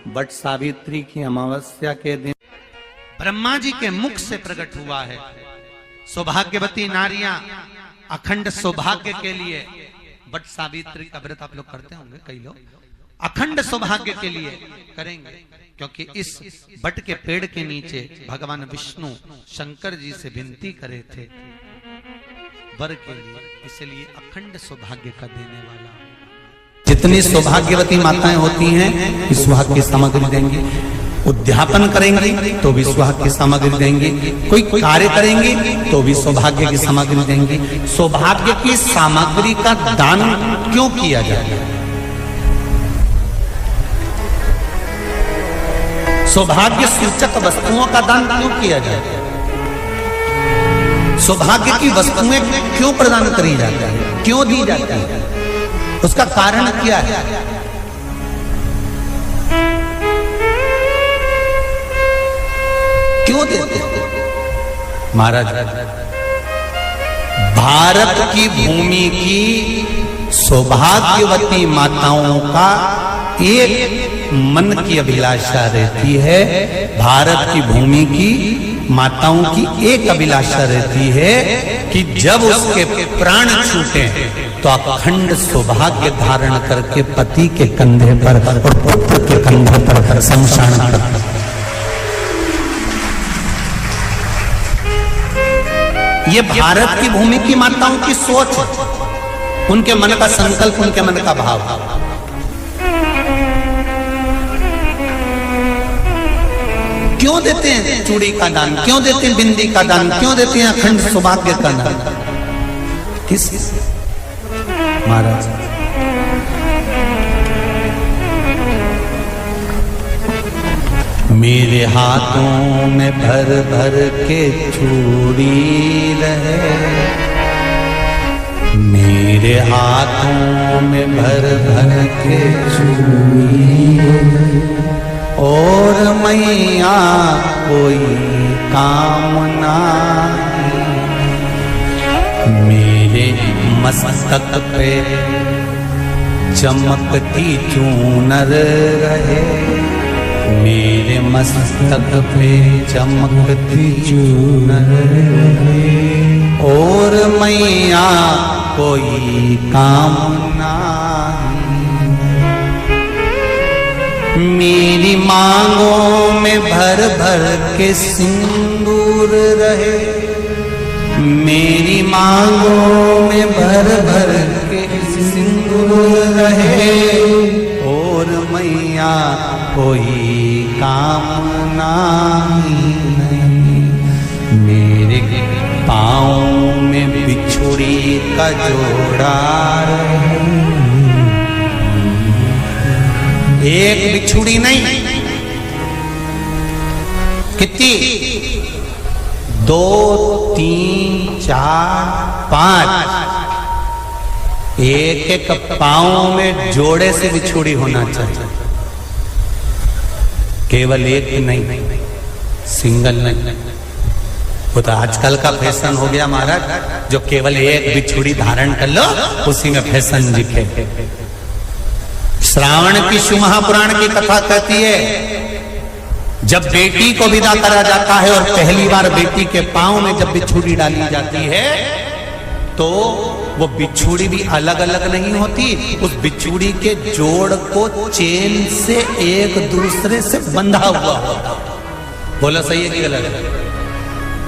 But Savitri की अमावस्या के दिन ब्रह्मा जी के मुख से प्रकट हुआ है। सौभाग्यवती नारियां अखंड सौभाग्य के लिए बट सावित्री का व्रत आप लोग करते होंगे, कई लोग अखंड सौभाग्य के लिए करेंगे, क्योंकि इस बट के पेड़ के नीचे भगवान विष्णु शंकर जी से विनती करे थे वर के लिए, इसलिए अखंड सौभाग्य का देने वाला। जितनी सौभाग्यवती माताएं होती हैं इस सुहाग की सामग्री देंगी, उद्यापन करेंगी तो भी सुहाग की सामग्री देंगी, कोई कार्य करेंगी तो भी सौभाग्य की सामग्री देंगी। सौभाग्य की सामग्री का दान क्यों किया जाए? सौभाग्य सूचक वस्तुओं का दान क्यों किया जाए? सौभाग्य की वस्तुएं क्यों प्रदान करी जाती है, क्यों दी जाती है? उसका कारण क्या है? क्यों देते हैं? महाराज, भारत की भूमि की सौभाग्यवती माताओं का एक मन की अभिलाषा रहती है, भारत की भूमि की माताओं की एक अभिलाषा रहती है कि जब उसके प्राण छूटे तो अखंड सौभाग्य धारण करके पति के कंधे पर और पुत्र के कंधे पर शमशान कर। ये भारत की भूमि की माताओं की सोच, उनके मन का संकल्प, उनके मन का भाव। क्यों देते हैं चूड़ी का दान, क्यों देते हैं बिंदी का दान, क्यों देते हैं अखंड सौभाग्य का दान? किस महाराज? मेरे हाथों में भर भर के चूड़ी रहे, मेरे हाथों में भर भर के चूड़ी, और मैया कोई कामना मेरे मस्तक पे चमकती चूनर रहे, मेरे मस्तक पे चमकती चूनर रहे, और मैया कोई कामना मेरी मांगों में भर भर के सिंदूर रहे, मेरी मांगों में भर भर के सिंदूर रहे, और मैया कोई कामना नहीं, मेरे पाँव में बिछुड़ी का जोड़ा रहे, एक बिछुड़ी नहीं, कितनी? 2, 3, 4, 5, एक एक पांव में जोड़े से बिछुड़ी होना चाहिए, केवल एक नहीं, सिंगल नहीं। वो तो आजकल का फैशन हो गया महाराज, जो केवल एक बिछुड़ी धारण कर लो उसी में फैशन दिखे। श्रावण की शिव महापुराण की कथा कहती है, जब बेटी को विदा करा जाता है और पहली बार बेटी के पांव में जब बिछुड़ी डाली जाती है तो वो बिछुड़ी भी अलग अलग नहीं होती, उस बिछुड़ी के जोड़ को चेन से एक दूसरे से बंधा हुआ होता। बोला सही है कि गलत?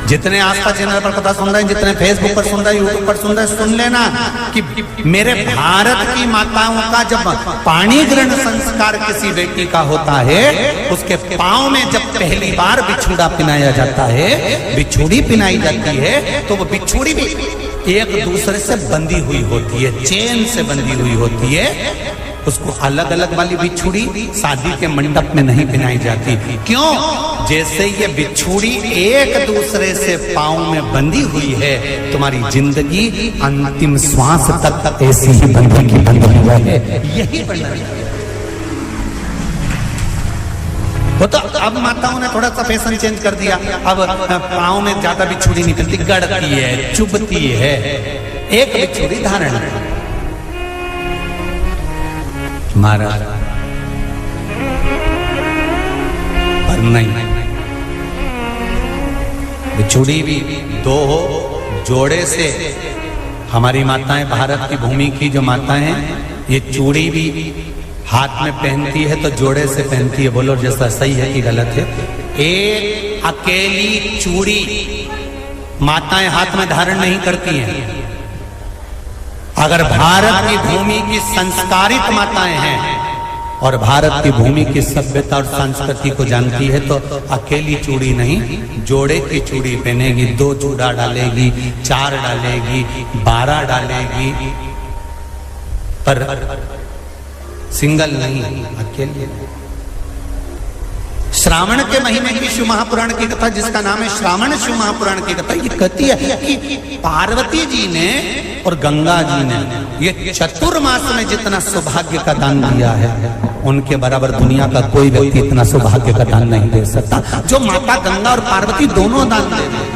जितने आस्था चैनल पर कथा सुन रहे हैं, जितने फेसबुक पर सुन रहे हैं, यूट्यूब पर सुन रहे हैं, सुन लेना कि मेरे भारत की माताओं का जब पाणी ग्रहण संस्कार किसी बेटी का होता है, उसके पांव में जब पहली बार बिछुड़ा पिनाया जाता है, बिछुड़ी पिनाई जाती है, तो वो बिछुड़ी भी एक दूसरे से बंधी हुई होती है, चेन से बंधी हुई होती है। उसको अलग अलग वाली बिछुड़ी शादी के मंडप में नहीं पिनाई जाती। क्यों? जैसे ये बिछुड़ी एक दूसरे से पांव में बंधी हुई है, तुम्हारी जिंदगी अंतिम श्वास तक ऐसी ही बंधी हुई है, यही बंधन है। वो तो अब माताओं ने थोड़ा सा फैशन चेंज कर दिया, अब पांव में ज्यादा बिछुड़ी नहीं पहनती, गड़ती है, चुभती है, एक बिछुड़ी धारण है। महाराज नहीं। चूड़ी भी दो हो, जोड़े से। हमारी माताएं, भारत की भूमि की जो माताएं हैं, ये चूड़ी भी हाथ में पहनती है तो जोड़े से पहनती है। बोलो जैसा सही है कि गलत है? एक अकेली चूड़ी माताएं हाथ में धारण नहीं करती हैं। अगर भारत की भूमि की संस्कारित माताएं हैं और भारत की भूमि की सभ्यता और संस्कृति को जानती है तो अकेली चूड़ी नहीं, जोड़े की चूड़ी पहनेगी। 2 चूड़ा डालेगी, 4 डालेगी, 12 डालेगी, पर सिंगल नहीं, अकेले। श्रावण के महीने की शिव महापुराण की कथा, जिसका नाम है श्रावण शिव महापुराण की कथा, ये कहती है कि पार्वती जी ने और गंगा जी ने ये चतुर्मास में जितना सौभाग्य का दान दिया है, उनके बराबर दुनिया का कोई व्यक्ति इतना सौभाग्य का दान नहीं दे सकता जो माता गंगा और पार्वती दोनों दान दे रहे।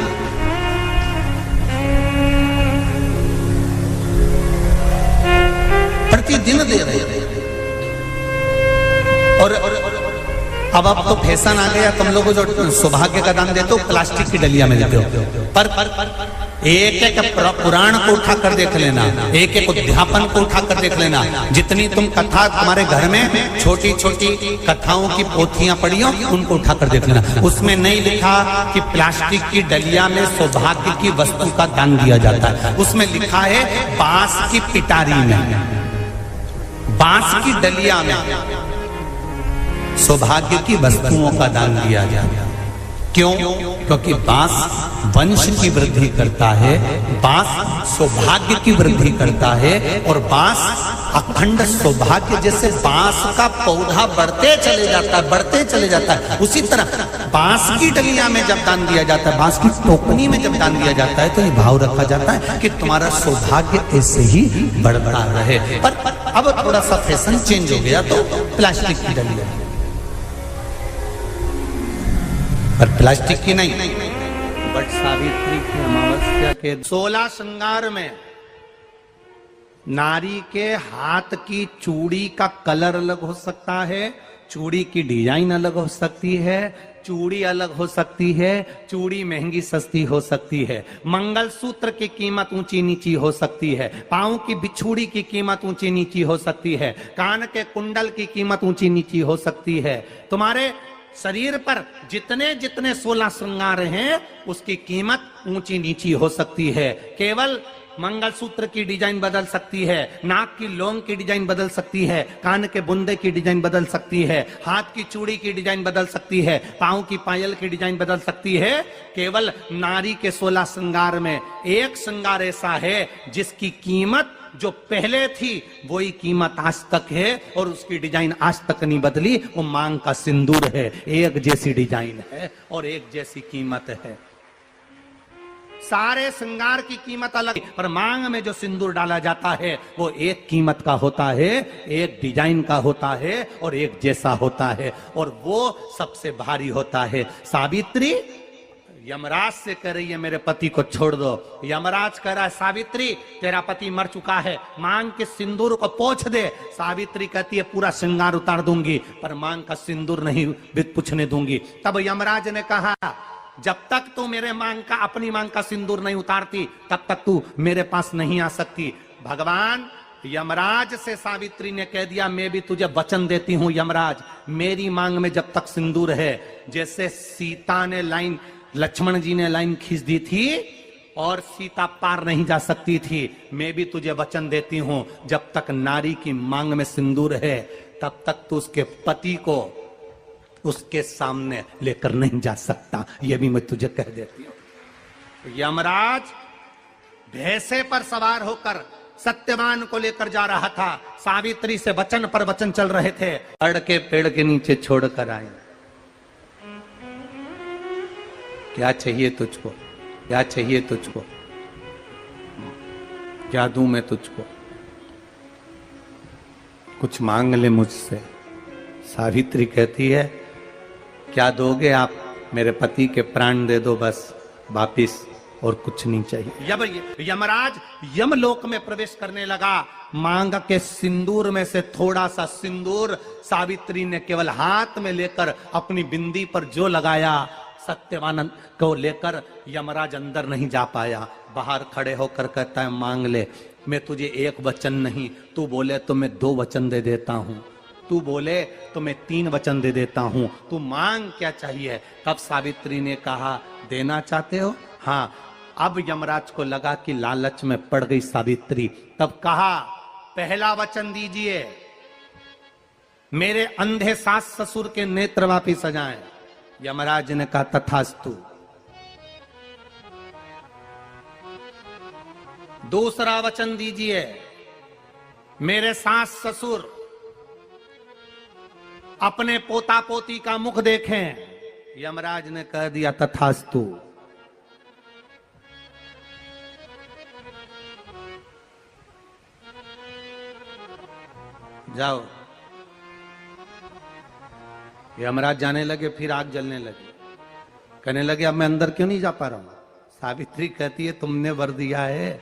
प्रतिदिन दे रहे। और अब तो फैशन आ गया, तुम लोगों जो सौभाग्य का दान देते हो प्लास्टिक की डलिया में देते हो। पर एक एक पुराण को उठा कर देख लेना, एक एक उद्यापन को उठा कर देख लेना। जितनी तुम कथा तुम्हारे घर में छोटी छोटी कथाओं की पोथियां पड़ी हो, उनको उठा कर देख लेना। उसमें नहीं लिखा कि प्लास्टिक की डलिया में सौभाग्य की वस्तु का दान दिया जाता है। उसमें लिखा है बांस की पिटारी में, बांस की डलिया में सौभाग्य की वस्तुओं का दान दिया जाए। क्यों? क्योंकि बांस वंश की वृद्धि करता है, बांस सौभाग्य की वृद्धि करता है, और बांस अखंड सौभाग्य। जैसे बांस का पौधा बढ़ते चले जाता है, बढ़ते चले जाता है, उसी तरह बांस की डलिया में जब दान दिया जाता है, बांस की टोकनी में जब दान दिया जाता है, तो ये भाव रखा जाता है कि तुम्हारा सौभाग्य ऐसे ही बढ़ता रहे। पर अब थोड़ा सा फैशन चेंज हो गया तो प्लास्टिक की डलिया, पर प्लास्टिक की नहीं। बट सावित्री की अमावस्या के 16 श्रृंगार में नारी के हाथ की चूड़ी का कलर अलग हो सकता है, चूड़ी की डिजाइन अलग हो सकती है, चूड़ी अलग हो सकती है, चूड़ी महंगी सस्ती हो सकती है, मंगलसूत्र की कीमत ऊंची नीची हो सकती है, पांव की बिछुड़ी की कीमत ऊंची नीची हो सकती है, कान के कुंडल की कीमत ऊंची नीची हो सकती है। तुम्हारे शरीर पर जितने जितने 16 श्रृंगार हैं उसकी कीमत ऊंची नीची हो सकती है। केवल मंगलसूत्र की डिजाइन बदल सकती है, नाक की लौंग की डिजाइन बदल सकती है, कान के बुंदे की डिजाइन बदल सकती है, हाथ की चूड़ी की डिजाइन बदल सकती है, पांव की पायल की डिजाइन बदल सकती है। केवल नारी के 16 श्रृंगार में एक श्रृंगार ऐसा है जिसकी कीमत जो पहले थी वही कीमत आज तक है, और उसकी डिजाइन आज तक नहीं बदली। वो मांग का सिंदूर है, एक जैसी डिजाइन है और एक जैसी कीमत है। सारे श्रृंगार की कीमत अलग, पर मांग में जो सिंदूर डाला जाता है वो एक कीमत का होता है, एक डिजाइन का होता है और एक जैसा होता है, और वो सबसे भारी होता है। सावित्री यमराज से कह रही है मेरे पति को छोड़ दो। यमराज कह रहा है सावित्री तेरा पति मर चुका है, मांग के सिंदूर को पोंछ दे। सावित्री कहती है पूरा श्रृंगार उतार दूंगी पर मांग का सिंदूर नहीं पूछने दूंगी। तब यमराज ने कहा जब तक तू मेरे मांग का, अपनी मांग का सिंदूर नहीं उतारती तब तक तू मेरे पास नहीं आ सकती। भगवान यमराज से सावित्री ने कह दिया मैं भी तुझे वचन देती हूं यमराज, मेरी मांग में जब तक सिंदूर है। जैसे सीता ने लाइन, लक्ष्मण जी ने लाइन खींच दी थी और सीता पार नहीं जा सकती थी, मैं भी तुझे वचन देती हूं जब तक नारी की मांग में सिंदूर है तब तक तू उसके पति को उसके सामने लेकर नहीं जा सकता। यह भी मैं तुझे कह देती हूं। यमराज भैंसे पर सवार होकर सत्यवान को लेकर जा रहा था, सावित्री से वचन पर वचन चल रहे थे। अड़ के पेड़ के नीचे छोड़कर आए। क्या चाहिए तुझको, क्या चाहिए तुझको, क्या दूं मैं तुझको, कुछ मांग ले मुझसे। सावित्री कहती है क्या दोगे आप, मेरे पति के प्राण दे दो बस वापिस, और कुछ नहीं चाहिए। जब यमराज यमलोक में प्रवेश करने लगा मांग के सिंदूर में से थोड़ा सा सिंदूर सावित्री ने केवल हाथ में लेकर अपनी बिंदी पर जो लगाया, सत्यवान को लेकर यमराज अंदर नहीं जा पाया। बाहर खड़े होकर कहता है मांग ले, मैं तुझे एक वचन नहीं, तू बोले तो मैं 2 वचन दे देता हूं, तू बोले तो मैं 3 वचन दे देता हूं, तू मांग क्या चाहिए। तब सावित्री ने कहा देना चाहते हो? हाँ। अब यमराज को लगा कि लालच में पड़ गई सावित्री। तब कहा पहला वचन दीजिए, मेरे अंधे सास ससुर के नेत्र वापिस आ जाएं। यमराज ने कहा तथास्तु। दूसरा वचन दीजिए, मेरे सास ससुर अपने पोता पोती का मुख देखें। यमराज ने कह दिया तथास्तु। जाओ। यमराज जाने लगे, फिर आग जलने लगी। कहने लगे अब मैं अंदर क्यों नहीं जा पा रहा हूं। सावित्री कहती है तुमने वर दिया है,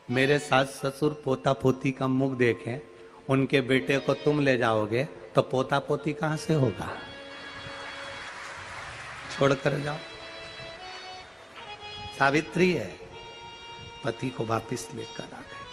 मेरे सास ससुर पोता पोती का मुख देखें, उनके बेटे को तुम ले जाओगे तो पोता पोती कहां से होगा, छोड़कर जाओ। सावित्री है, पति को वापिस लेकर आ गए।